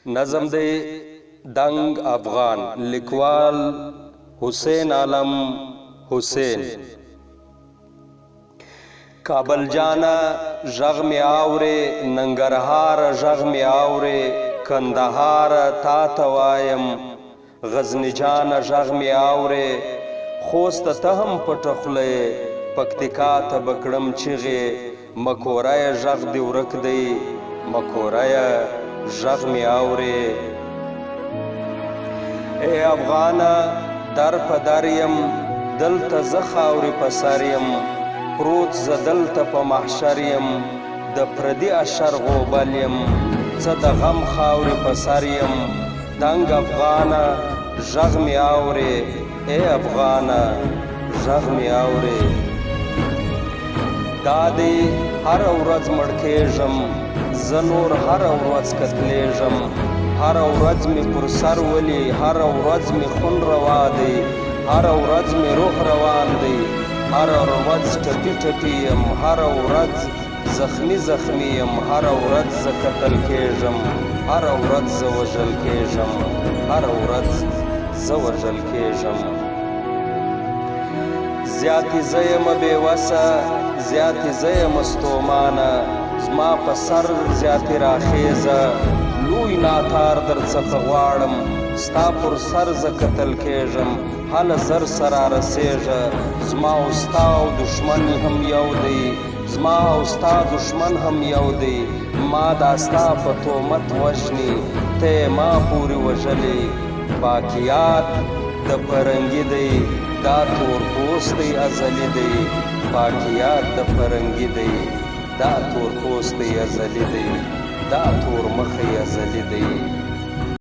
نظم دی دنگ افغان لیکوال حسین عالم حسین کابل جانا ژغ می آورې ننګرهار ژغ می آورې کندهار تا ته وایم غزني جانا ژغ می آورې خوست ته هم پټه خوله پکتیکا ته به کړم چیغې مکوریه ژغ دې ورک دی مکوریه ژغ می آورې ای افغانه در په در یم دلته زه خاورې په سر یم پروت زه دلته په محشر یم د پردي اشر غوبل یم څه د غم خاورې په سر یم دنګ افغانه ژغ مې اورې ای افغانه ژغ مې اورې دا دې هره ورځ مړ کېږم زه نور هره ورځ کتلېږم هره ورځ مې پر سر ولي هره ورځ مې خون روا دی هره ورځ مې روح روان دی هره ورځ ټپي ټپي یم هره ورځ زخمي زخمي یم هره ورځ زه قتل کېږم هره ورځ زه وژل کېږم هره ورځ زه وژل کېږم زیاتې زه یم بېوسه زیاتې زه یم ستومانه زما په سر زیاتې راخیزه لوی ناتار در څخه غواړم ستا پر سر زه قتل کېږم هله زر سره رسېږه زما او ستا او دشمن هم یو دی زما او ستا دشمن هم یو دی ما دا ستا په تهمت وژني ته یې ما پورې وژلې باقیات د فرنګي دی دا تور پوستی ازلی دی باقیات د فرنګي دی دا تور پوستی ازلی دی دا تور مخی ازلی دی